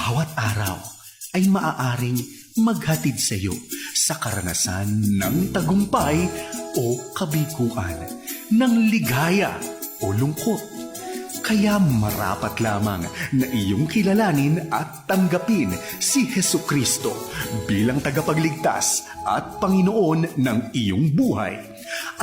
bawat araw ay maaaring maghatid sa iyo sa karanasan ng tagumpay o kabiguan, ng ligaya o lungkot. Kaya marapat lamang na iyong kilalanin at tanggapin si Hesukristo bilang tagapagligtas at Panginoon ng iyong buhay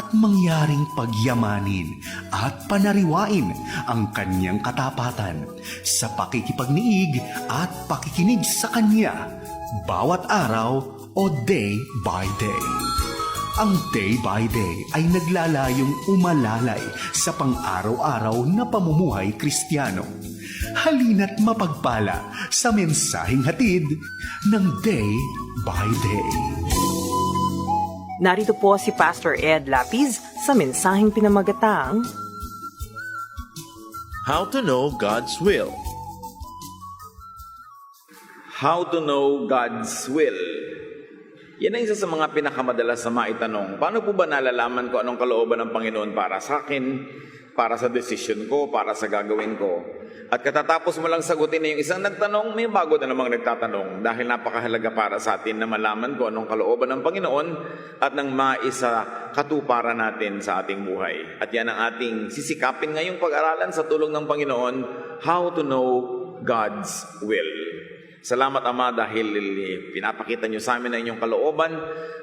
at mangyaring pagyamanin at panariwain ang kanyang katapatan sa pakikipagniig at pakikinig sa kanya bawat araw o day by day. Ang day by day ay naglalayong umalalay sa pang-araw-araw na pamumuhay Kristiyano. Halina't mapagpala sa mensaheng hatid ng day by day. Narito po si Pastor Ed Lapiz sa mensaheng pinamagatang How to know God's will. How to know God's will. Yan ang isa sa mga pinakamadalas na maitanong. Paano po ba nalalaman ko anong kalooban ng Panginoon para sa akin, para sa decision ko, para sa gagawin ko? At katatapos mo lang sagutin na yung isang nagtanong, may bago na namang nagtatanong dahil napakahalaga para sa atin na malaman ko anong kalooban ng Panginoon at nang maisa katuparan natin sa ating buhay. At yan ang ating sisikapin ngayong pag-aralan sa tulong ng Panginoon, how to know God's will. Salamat, Ama, dahil pinapakita niyo sa amin ang inyong kalooban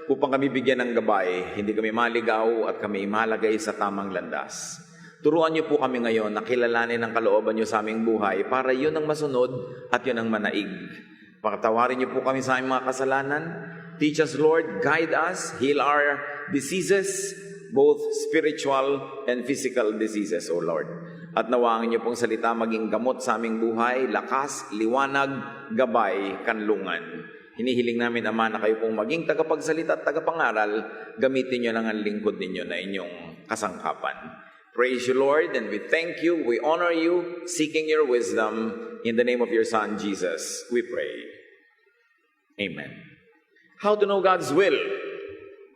upang kami bigyan ng gabay, hindi kami maligaw at kami malagay sa tamang landas. Turuan niyo po kami ngayon na kilalanin ang kalooban niyo sa aming buhay para yun ang masunod at yun ang manaig. Pagtawarin niyo po kami sa aming mga kasalanan. Teach us, Lord, guide us, heal our diseases, both spiritual and physical diseases, O Lord. At nawangin niyo pong salita maging gamot sa aming buhay, lakas, liwanag, gabay, kanlungan. Hinihiling namin, Ama, na kayo pong maging tagapagsalita at tagapangaral, gamitin niyo lang ang lingkod ninyo na inyong kasangkapan. Praise you, Lord, and we thank you, we honor you, seeking your wisdom. In the name of your Son, Jesus, we pray. Amen. How to know God's will?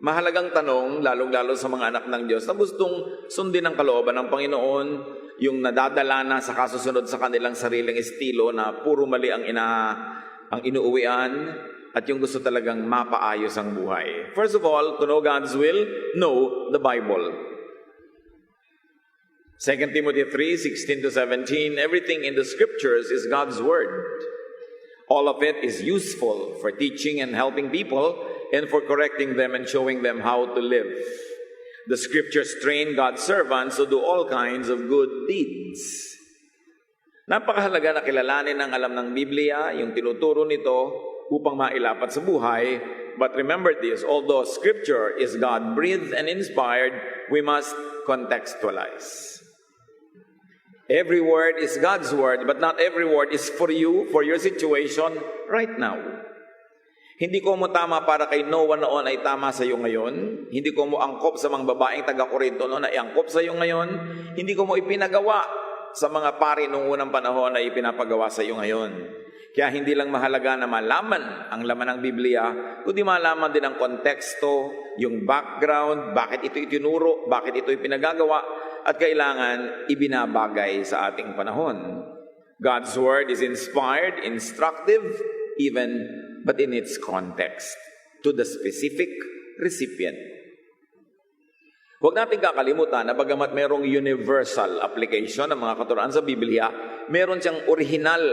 Mahalagang tanong, lalong-lalo sa mga anak ng Diyos na gustong sundin ang kalooban ng Panginoon, yung nadadala na sa kasusunod sa kanilang sariling estilo na puro mali ang inuuwian at yung gusto talagang mapaayos ang buhay. First of all, to know God's will, know the Bible. 2 Timothy 3:16-17, everything in the scriptures is God's word. All of it is useful for teaching and helping people and for correcting them and showing them how to live. The scriptures train God's servants to do all kinds of good deeds. Napakahalaga na kilalanin ang alam ng Biblia, yung tinuturo nito upang mailapat sa buhay. But remember this, although scripture is God-breathed and inspired, we must contextualize. Every word is God's word, but not every word is for you, for your situation right now. Hindi ko mo tama para kay Noah noon ay tama sa iyo ngayon. Hindi ko mo angkop sa mga babaeng taga-Korinto noon ay angkop sa iyo ngayon. Hindi ko mo ipinagawa sa mga pari noong unang panahon ay ipinapagawa sa iyo ngayon. Kaya hindi lang mahalaga na malaman ang laman ng Biblia, kundi malaman din ang konteksto, yung background, bakit ito itinuro, bakit ito ipinagagawa, at kailangan ibinabagay sa ating panahon. God's word is inspired, instructive, but in its context, to the specific recipient. Huwag natin kakalimutan na bagamat merong universal application ng mga katuruan sa Biblia, meron siyang original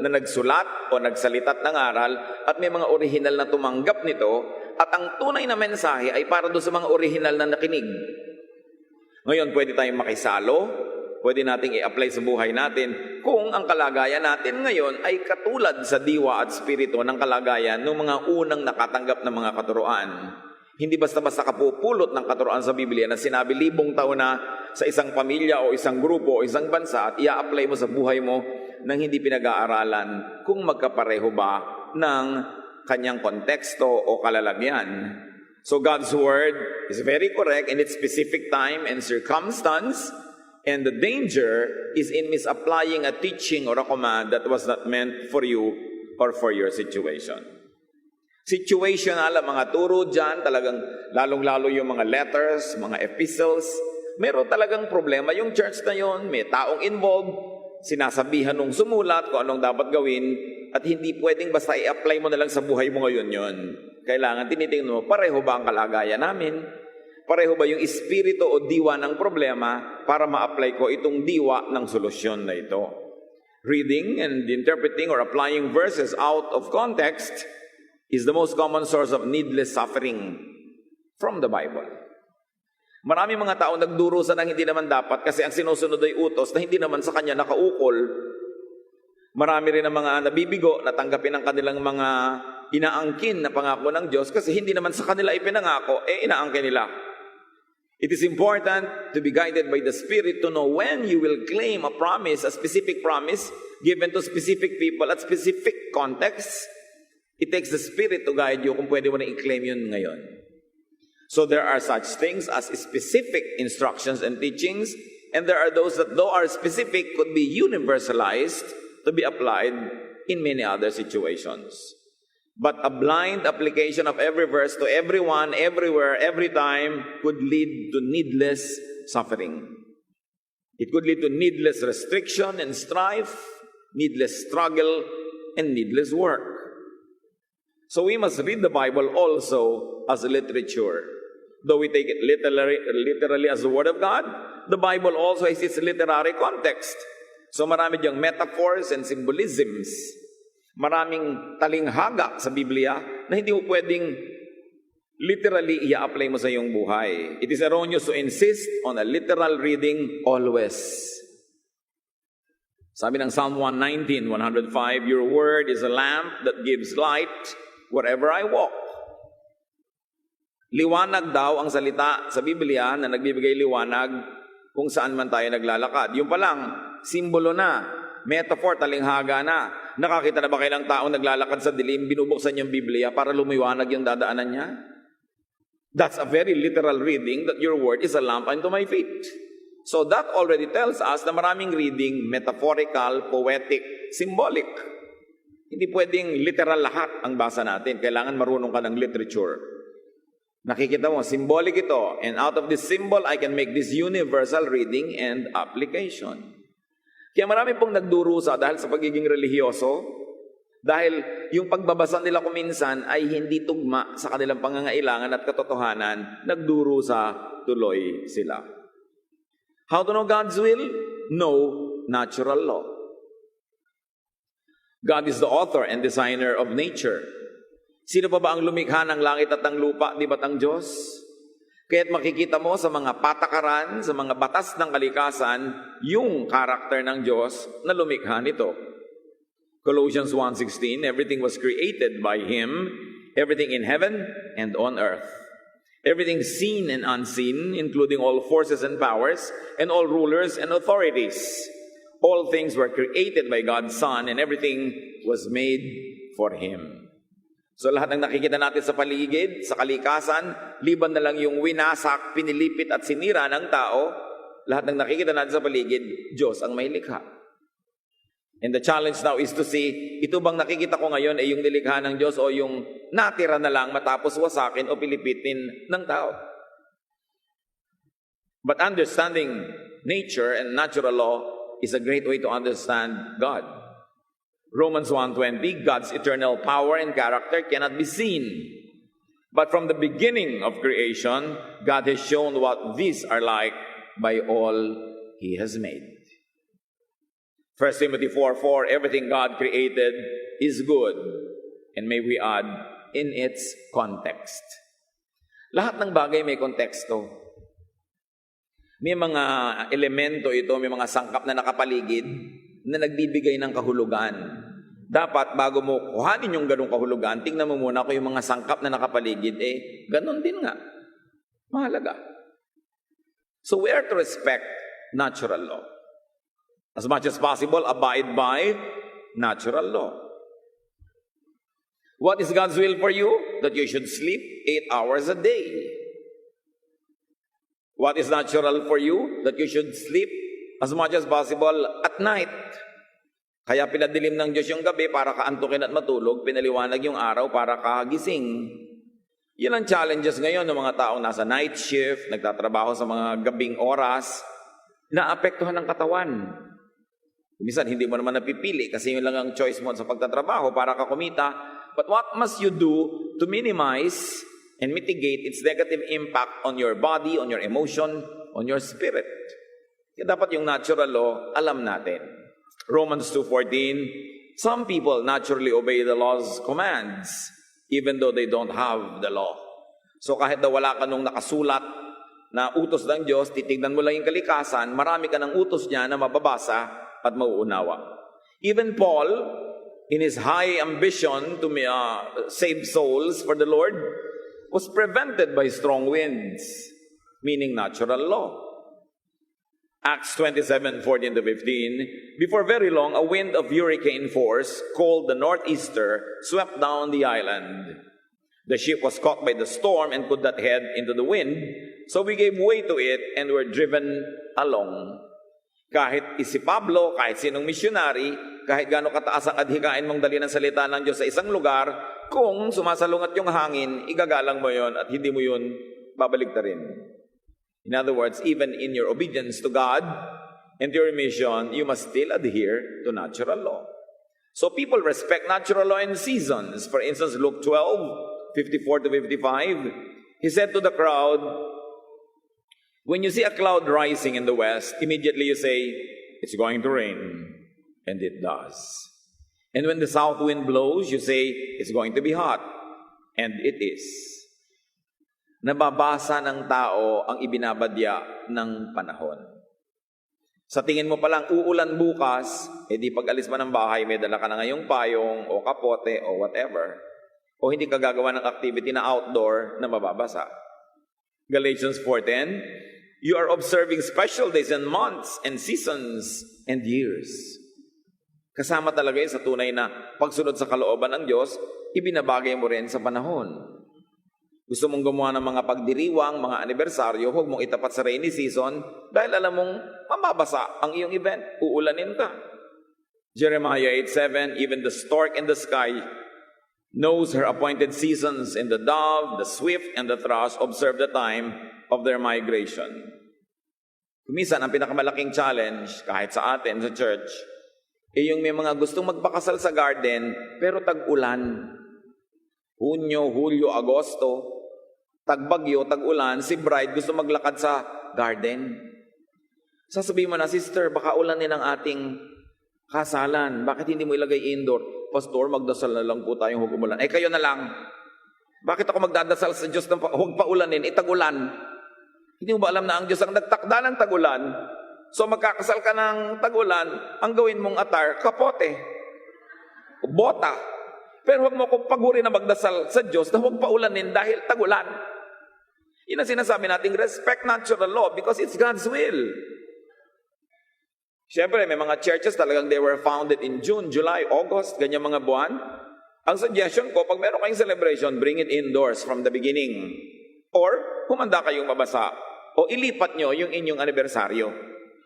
na nagsulat o nagsalitat ng aral at may mga original na tumanggap nito at ang tunay na mensahe ay para doon sa mga original na nakinig. Ngayon, pwede tayong makisalo, pwede nating i-apply sa buhay natin kung ang kalagayan natin ngayon ay katulad sa diwa at spirito ng kalagayan ng mga unang nakatanggap ng mga katuruan. Hindi basta-basta kapupulot ng katuruan sa Biblia na sinabi 1,000 taon na sa isang pamilya o isang grupo o isang bansa at i-apply mo sa buhay mo nang hindi pinag-aaralan kung magkapareho ba ng kanyang konteksto o kalalagyan. So God's word is very correct in its specific time and circumstance, and the danger is in misapplying a teaching or a command that was not meant for you or for your situation. Situational ang mga turo dyan, talagang lalong-lalo yung mga letters, mga epistles. Meron talagang problema yung church na yon, may taong involved, sinasabihan nung sumulat kung anong dapat gawin, at hindi pwedeng basta i-apply mo na lang sa buhay mo ngayon yon. Kailangan tinitingnan mo, pareho ba ang kalagayan namin? Pareho ba yung espiritu o diwa ng problema para ma-apply ko itong diwa ng solusyon na ito? Reading and interpreting or applying verses out of context is the most common source of needless suffering from the Bible. Marami mga tao nagdurusa ng hindi naman dapat kasi ang sinusunod ay utos na hindi naman sa kanya nakaukol. Marami rin ang mga nabibigo na tanggapin ang kanilang mga inaangkin na pangako ng Diyos kasi hindi naman sa kanila ipinangako, inaangkin nila. It is important to be guided by the Spirit to know when you will claim a promise, a specific promise given to specific people at specific contexts. It takes the Spirit to guide you kung pwede mo na i-claim yun ngayon. So there are such things as specific instructions and teachings, and there are those that though are specific could be universalized to be applied in many other situations. But a blind application of every verse to everyone, everywhere, every time could lead to needless suffering. It could lead to needless restriction and strife, needless struggle, and needless work. So we must read the Bible also as literature. Though we take it literally as the Word of God, the Bible also has its literary context. So marami diyang metaphors and symbolisms. Maraming talinghaga sa Biblia na hindi mo pwedeng literally i-apply mo sa iyong buhay. It is erroneous to insist on a literal reading always. Sabi ng Psalm 119, 105, your word is a lamp that gives light wherever I walk. Liwanag daw ang salita sa Biblia na nagbibigay liwanag kung saan man tayo naglalakad. Yung pa lang, simbolo na, metaphor, talinghaga na. Nakakita na ba kayo ng taong naglalakad sa dilim, binubuksan yung Biblia para lumiwanag yung dadaanan niya? That's a very literal reading that your word is a lamp unto my feet. So that already tells us na maraming reading, metaphorical, poetic, symbolic. Hindi pwedeng literal lahat ang basa natin. Kailangan marunong ka ng literature. Nakikita mo, symbolic ito. And out of this symbol, I can make this universal reading and application. Kaya marami pong nagdurusa dahil sa pagiging relihiyoso, dahil yung pagbabasa nila kuminsan ay hindi tugma sa kanilang pangangailangan at katotohanan, nagdurusa tuloy sila. How to know God's will? Know natural law. God is the author and designer of nature. Sino pa ba ang lumikha ng langit at ng lupa, di ba't ang Diyos? Kaya't makikita mo sa mga patakaran, sa mga batas ng kalikasan, yung karakter ng Diyos na lumikha nito. Colossians 1:16, everything was created by Him, everything in heaven and on earth. Everything seen and unseen, including all forces and powers, and all rulers and authorities. All things were created by God's Son, and everything was made for Him. So lahat ng nakikita natin sa paligid, sa kalikasan, liban na lang yung winasak, pinilipit at sinira ng tao, lahat ng nakikita natin sa paligid, Diyos ang may likha. And the challenge now is to see, ito bang nakikita ko ngayon ay yung nilikha ng Diyos o yung natira na lang matapos wasakin o pilipitin ng tao? But understanding nature and natural law is a great way to understand God. Romans 1:20, God's eternal power and character cannot be seen. But from the beginning of creation, God has shown what these are like by all He has made. 1 Timothy 4:4, everything God created is good. And may we add, in its context. Lahat ng bagay may konteksto. May mga elemento ito, may mga sangkap na nakapaligid na nagbibigay ng kahulugan. Dapat bago mo kuhanin yung ganung kahulugan, tingnan mo muna kung yung mga sangkap na nakapaligid, ganun din nga. Mahalaga. So we are to respect natural law. As much as possible, abide by natural law. What is God's will for you? That you should sleep 8 hours a day. What is natural for you? That you should sleep as much as possible at night. Kaya pinadilim ng Diyos yung gabi para kaantukin at matulog, pinaliwanag yung araw para kagising. Yan ang challenges ngayon ng mga taong nasa night shift, nagtatrabaho sa mga gabing oras, naapektuhan ng katawan. Minsan, hindi mo naman napipili kasi yun lang ang choice mo sa pagtatrabaho para ka kumita. But what must you do to minimize and mitigate its negative impact on your body, on your emotion, on your spirit? Kaya dapat yung natural law, alam natin. Romans 2:14, some people naturally obey the law's commands, even though they don't have the law. So kahit daw wala ka nung nakasulat na utos ng Diyos, titignan mo lang yung kalikasan, marami ka ng utos niya na mababasa at mauunawa. Even Paul, in his high ambition to save souls for the Lord, was prevented by strong winds, meaning natural law. Acts 27:14-15, before very long, a wind of hurricane force, called the Northeaster, swept down the island. The ship was caught by the storm and could not head into the wind, so we gave way to it and were driven along. Kahit si Pablo, kahit sinong missionary, kahit gaano kataas ang adhikain mong dali ng salita ng Diyos sa isang lugar, kung sumasalungat yung hangin, igagalang mo yon at hindi mo yun babaligtarin. In other words, even in your obedience to God and to your mission, you must still adhere to natural law. So people respect natural law in seasons. For instance, Luke 12:54-55, he said to the crowd, when you see a cloud rising in the west, immediately you say, it's going to rain. And it does. And when the south wind blows, you say, it's going to be hot. And it is. Nababasa ng tao ang ibinabadya ng panahon. Sa tingin mo palang uulan bukas, di pag alis mo ng bahay, may dala ka na ngayong payong o kapote o whatever. O hindi ka gagawa ng activity na outdoor na mababasa. Galatians 4:10, you are observing special days and months and seasons and years. Kasama talaga yun sa tunay na pagsunod sa kalooban ng Diyos, ibinabagay mo rin sa panahon. Gusto mong gumawa ng mga pagdiriwang, mga anibersaryo, huwag mong itapat sa rainy season dahil alam mong mababasa ang iyong event, uulanin ka. Jeremiah 8:7, even the stork in the sky knows her appointed seasons, and the dove, the swift, and the thrush observe the time of their migration. Kumisan, ang pinakamalaking challenge, kahit sa atin, sa church, yung may mga gustong magpakasal sa garden, pero tag-ulan. Hunyo, Hulyo, Agosto, tag-bagyo, tag-ulan, si bride gusto maglakad sa garden. Sasabihin mo na, sister, baka ulanin ang ating kasalan. Bakit hindi mo ilagay indoor? Pastor, magdasal na lang po tayong huwag umulan. Kayo na lang. Bakit ako magdadasal sa Diyos na huwag pa ulanin? Tag-ulan. Hindi mo ba alam na ang Diyos ang nagtakda ng tag-ulan? So magkakasal ka ng tag-ulan, ang gawin mong atar, kapote, bota. Pero huwag mo akong paguri na magdasal sa Diyos na huwag pa ulanin dahil tag-ulan. Yun ang sinasabi natin, respect natural law because it's God's will. Siyempre, may mga churches talagang they were founded in June, July, August, ganyan mga buwan. Ang suggestion ko, pag meron kayong celebration, bring it indoors from the beginning. Or, humanda kayong mabasa. O ilipat nyo yung inyong anibersaryo.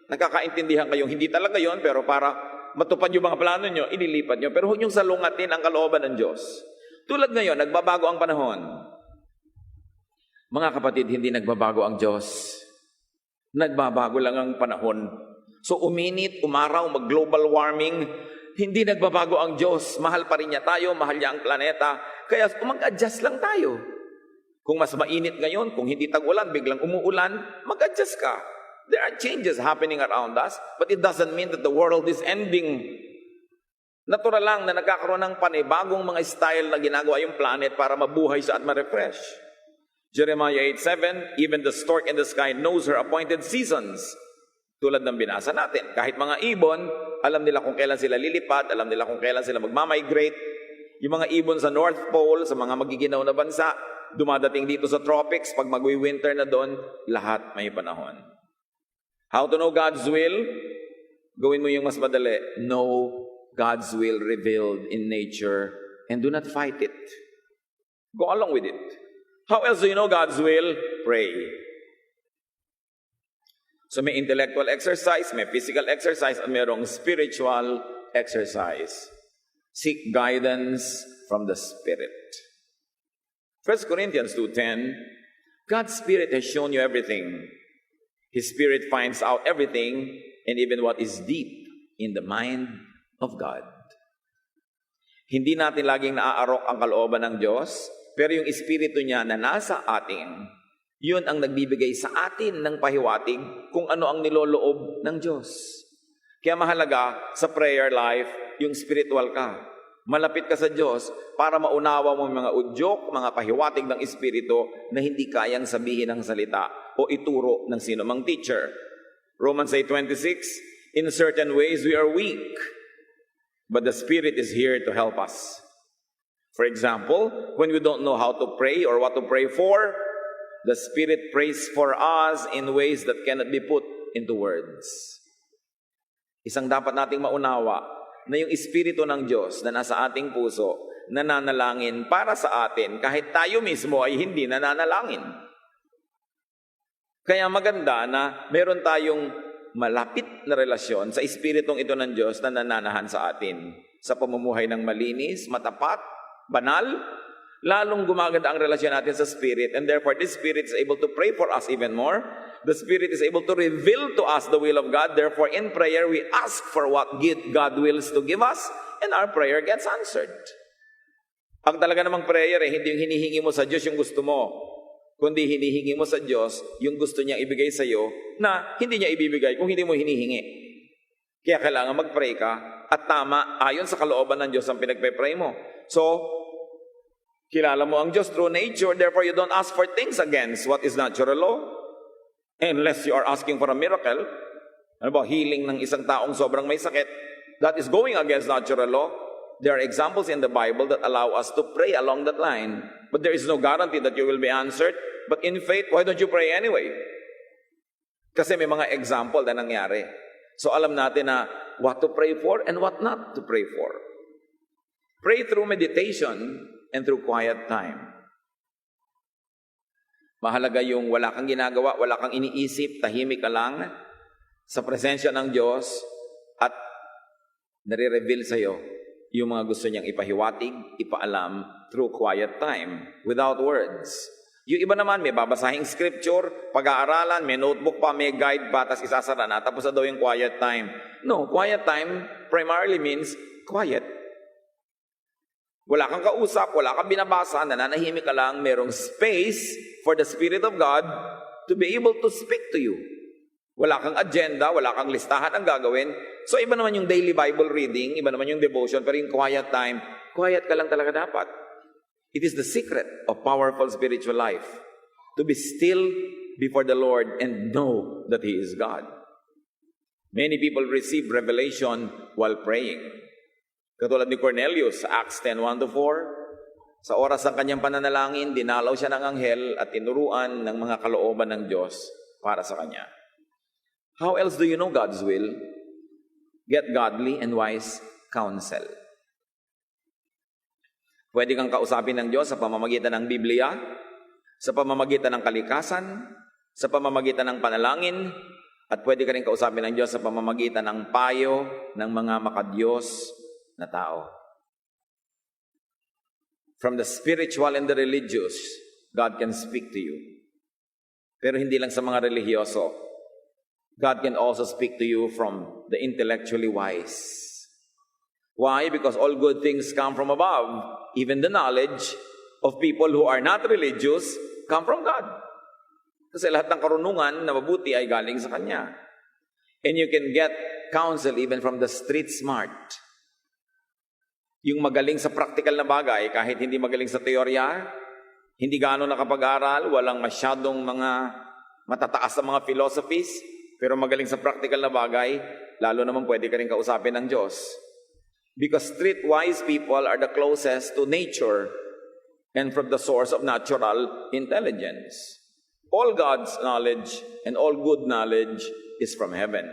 Nagkakaintindihan kayong hindi talaga yon, pero para matupad yung mga plano nyo, ililipat nyo. Pero huwag nyong salungatin ang kalooban ng Diyos. Tulad ngayon, nagbabago ang panahon. Mga kapatid, hindi nagbabago ang Diyos. Nagbabago lang ang panahon. So uminit, umaraw, mag-global warming, hindi nagbabago ang Diyos. Mahal pa rin niya tayo, mahal niya ang planeta. Kaya mag-adjust lang tayo. Kung mas mainit ngayon, kung hindi tag-ulan, biglang umuulan, mag-adjust ka. There are changes happening around us, but it doesn't mean that the world is ending. Natural lang na nagkakaroon ng panibagong mga style na ginagawa yung planet para mabuhay siya at ma-refresh. Jeremiah 8:7, even the stork in the sky knows her appointed seasons. Tulad ng binasa natin. Kahit mga ibon, alam nila kung kailan sila lilipad, alam nila kung kailan sila magmamigrate. Yung mga ibon sa North Pole, sa mga magiginaw na bansa, dumadating dito sa tropics, pag magwi-winter na doon, lahat may panahon. How to know God's will? Gawin mo yung mas madali. Know God's will revealed in nature and do not fight it. Go along with it. How else do you know God's will? Pray. So may intellectual exercise, may physical exercise, at mayroong spiritual exercise. Seek guidance from the Spirit. 1 Corinthians 2:10, God's Spirit has shown you everything. His Spirit finds out everything and even what is deep in the mind of God. Hindi natin laging naaarok ang kalooban ng Diyos, pero yung Espiritu niya na nasa atin, yun ang nagbibigay sa atin ng pahiwatig kung ano ang niloloob ng Diyos. Kaya mahalaga sa prayer life, yung spiritual ka. Malapit ka sa Diyos para maunawa mo mga udyok, mga pahiwatig ng Espiritu na hindi kayang sabihin ng salita o ituro ng sino mang teacher. Romans 8:26, in certain ways we are weak, but the Spirit is here to help us. For example, when we don't know how to pray or what to pray for, the Spirit prays for us in ways that cannot be put into words. Isang dapat nating maunawa na yung Espiritu ng Diyos na nasa ating puso, nananalangin para sa atin kahit tayo mismo ay hindi nananalangin. Kaya maganda na meron tayong malapit na relasyon sa Espiritong ito ng Diyos na nananahan sa atin. Sa pamumuhay ng malinis, matapat, banal, lalong gumaganda ang relasyon natin sa Spirit, and therefore this Spirit is able to pray for us even more. The Spirit is able to reveal to us the will of God. Therefore, in prayer, we ask for what God wills to give us, and our prayer gets answered. Ang talaga namang prayer, hindi yung hinihingi mo sa Diyos yung gusto mo, kundi hinihingi mo sa Diyos yung gusto niyang ibigay sa iyo na hindi niya ibibigay kung hindi mo hinihingi. Kaya kailangan mag-pray ka at tama, ayon sa kalooban ng Diyos ang pinagpe-pray mo. So, kilala mo ang Diyos through nature, therefore you don't ask for things against what is natural law. Unless you are asking for a miracle, ano ba, healing ng isang taong sobrang may sakit, that is going against natural law. There are examples in the Bible that allow us to pray along that line. But there is no guarantee that you will be answered. But in faith, why don't you pray anyway? Kasi may mga example na nangyari. So alam natin na what to pray for and what not to pray for. Pray through meditation and through quiet time. Mahalaga yung wala kang ginagawa, wala kang iniisip, tahimik ka lang sa presensya ng Diyos at nare-reveal sa iyo yung mga gusto niyang ipahiwatig, ipaalam through quiet time, without words. Yung iba naman, may babasahing scripture, pag-aaralan, may notebook pa, may guide pa, tapos isasara na, tapos na daw yung quiet time. No, quiet time primarily means quiet. Wala kang kausap, wala kang binabasa, nananahimik ka lang, merong space for the Spirit of God to be able to speak to you. Wala kang agenda, wala kang listahan ang gagawin. So iba naman yung daily Bible reading, iba naman yung devotion, pero yung quiet time, quiet ka lang talaga dapat. It is the secret of powerful spiritual life, to be still before the Lord and know that He is God. Many people receive revelation while praying. Katulad ni Cornelius, Acts 10:1-4, sa oras ng kanyang pananalangin, dinalaw siya ng anghel at tinuruan ng mga kalooban ng Diyos para sa kanya. How else do you know God's will? Get godly and wise counsel. Pwede kang kausapin ng Diyos sa pamamagitan ng Biblia, sa pamamagitan ng kalikasan, sa pamamagitan ng panalangin, at pwede ka rin kausapin ng Diyos sa pamamagitan ng payo ng mga makadiyos na tao. From the spiritual and the religious, God can speak to you. Pero hindi lang sa mga relihiyoso. God can also speak to you from the intellectually wise. Why? Because all good things come from above. Even the knowledge of people who are not religious come from God. Kasi lahat ng karunungan na mabuti ay galing sa Kanya. And you can get counsel even from the street smart. Yung magaling sa practical na bagay, kahit hindi magaling sa teorya, hindi gaano nakapag-aral, walang masyadong mga matataas na mga philosophies, pero magaling sa practical na bagay, lalo naman pwede ka rin kausapin ng Diyos. Because streetwise people are the closest to nature and from the source of natural intelligence. All God's knowledge and all good knowledge is from heaven.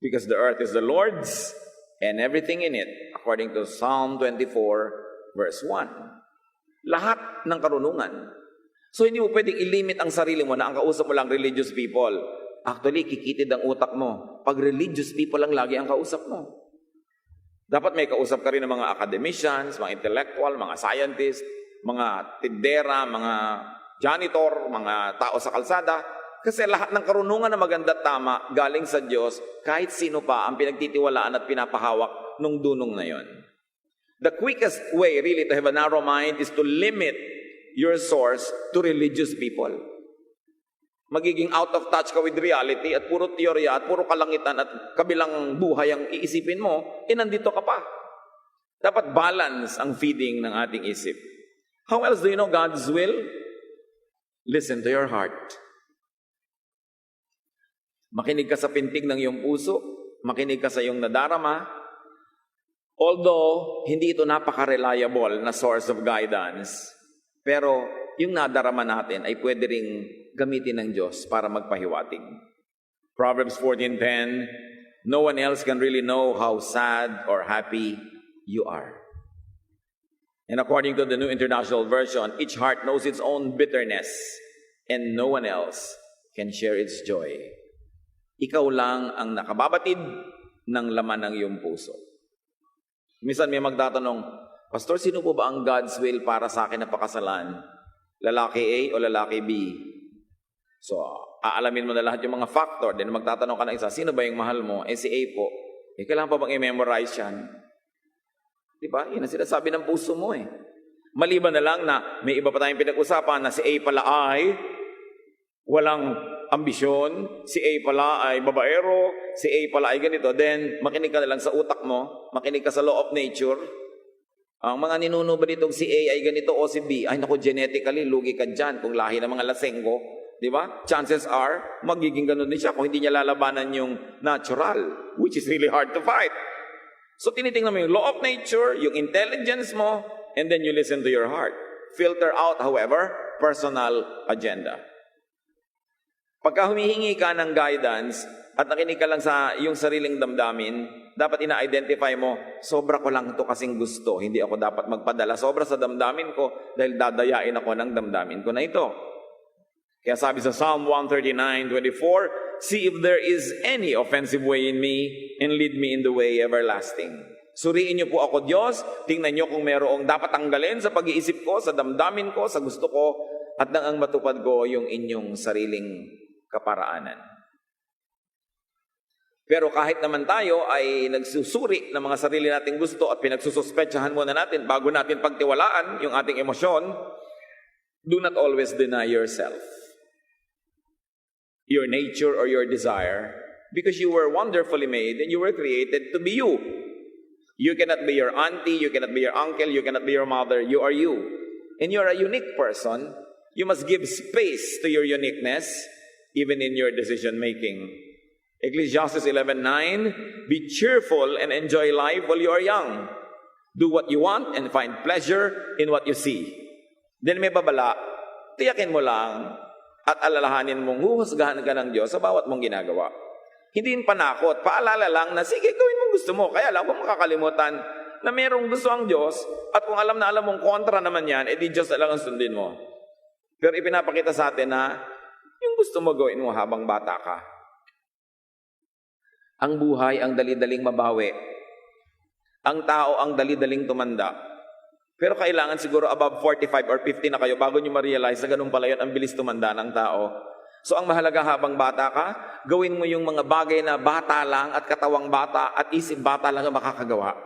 Because the earth is the Lord's and everything in it, according to Psalm 24, verse 1. Lahat ng karunungan. So hindi mo pwedeng ilimit ang sarili mo na ang kausap mo lang religious people. Actually, kikitid ang utak mo pag religious people lang lagi ang kausap mo. Dapat may kausap ka rin ng mga academicians, mga intellectual, mga scientists, mga tindera, mga janitor, mga tao sa kalsada. Kasi lahat ng karunungan na maganda at tama galing sa Diyos, kahit sino pa ang pinagtitiwalaan at pinapahawak nung dunong na yon. The quickest way really to have a narrow mind is to limit your source to religious people. Magiging out of touch ka with reality at puro teorya at puro kalangitan at kabilang buhay ang iisipin mo, nandito ka pa. Dapat balance ang feeding ng ating isip. How else do you know God's will? Listen to your heart. Makinig ka sa pintig ng iyong puso, makinig ka sa iyong nadarama. Although, hindi ito napaka-reliable na source of guidance, pero yung nadarama natin ay pwede ring gamitin ng Diyos para magpahiwatig. Proverbs 14:10, no one else can really know how sad or happy you are. And according to the New International Version, each heart knows its own bitterness and no one else can share its joy. Ikaw lang ang nakababatid ng laman ng iyong puso. Minsan may magtatanong, Pastor, sino po ba ang God's will para sa akin na pakasalan? Lalaki A o lalaki B? So, aalamin mo na lahat yung mga factor. Then magtatanong ka ng isa, sino ba yung mahal mo? Si A po. Kailangan pa bang i-memorize yan? Diba? Yun ang sinasabi ng puso mo eh. Maliban na lang na may iba pa tayong pinag-usapan na si A pala ay walang ambisyon, si A pala ay babaero, si A pala ay ganito. Then, makinig ka na lang sa utak mo, makinig ka sa law of nature. Ang mga ninuno ba nitong si A ay ganito o si B, ay naku, genetically, lugi ka dyan kung lahi ng mga lasenggo. Di ba? Chances are, magiging ganun din siya kung hindi niya lalabanan yung natural, which is really hard to fight. So, tinitingnan mo yung law of nature, yung intelligence mo, and then you listen to your heart. Filter out, however, personal agenda. Pagka humihingi ka ng guidance at nakinig ka lang sa iyong sariling damdamin, dapat ina-identify mo, sobra ko lang ito kasing gusto. Hindi ako dapat magpadala sobra sa damdamin ko dahil dadayain ako ng damdamin ko na ito. Kaya sabi sa Psalm 139:24, see if there is any offensive way in me and lead me in the way everlasting. Suriin niyo po ako, Diyos. Tingnan niyo kung mayroong dapat tanggalin sa pag-iisip ko, sa damdamin ko, sa gusto ko, at nang ang matupad ko yung inyong sariling kaparaanan. Pero kahit naman tayo ay nagsusuri ng mga sarili nating gusto at pinagsususpetsahan muna natin bago natin pagtiwalaan yung ating emosyon, do not always deny yourself, your nature or your desire, because you were wonderfully made and you were created to be you. You cannot be your auntie, you cannot be your uncle, you cannot be your mother. You are you. And you're a unique person. You must give space to your uniqueness, even in your decision-making. Ecclesiastes 11:9, be cheerful and enjoy life while you are young. Do what you want and find pleasure in what you see. Then may babala, tiyakin mo lang at alalahanin mong huhusgahan ka ng Diyos sa bawat mong ginagawa. Hindi panakot, paalala lang na sige, gawin mong gusto mo. Kaya lang, huwag makakalimutan na mayroong gusto ang Diyos at kung alam na alam mong kontra naman yan, edi Diyos na lang ang sundin mo. Pero ipinapakita sa atin na yung gusto mo gawin mo habang bata ka. Ang buhay ang dali-daling mabawi. Ang tao ang dali-daling tumanda. Pero kailangan siguro above 45 or 50 na kayo bago nyo ma-realize na ganun pala yun, ang bilis tumanda ng tao. So ang mahalaga habang bata ka, gawin mo yung mga bagay na bata lang at katawang bata at isip bata lang ang makakagawa.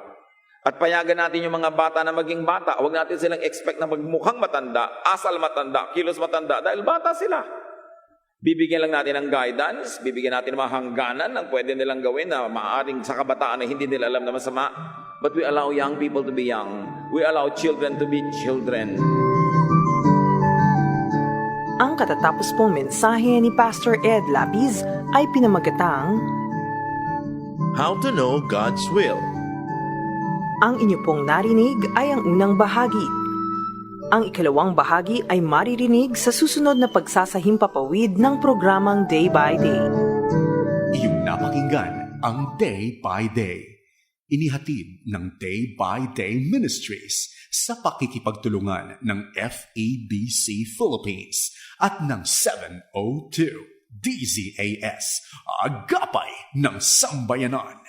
At payagan natin yung mga bata na maging bata. Huwag natin silang expect na magmukhang matanda, asal matanda, kilos matanda, dahil bata sila. Bibigyan lang natin ng guidance, bibigyan natin ng mga hangganan ng pwede nilang gawin na maaaring sa kabataan na hindi nila alam na masama. But we allow young people to be young. We allow children to be children. Ang katatapos pong mensahe ni Pastor Ed Lapiz ay pinamagatang How to know God's will. ang inyo pong narinig ay ang unang bahagi. Ang ikalawang bahagi ay maririnig sa susunod na pagsasahimpapawid ng programang Day by Day. Iyong napakinggan ang Day by Day. Inihatid ng Day by Day Ministries sa pakikipagtulungan ng FEBC Philippines at ng 702 DZAS, Agapay ng Sambayanan.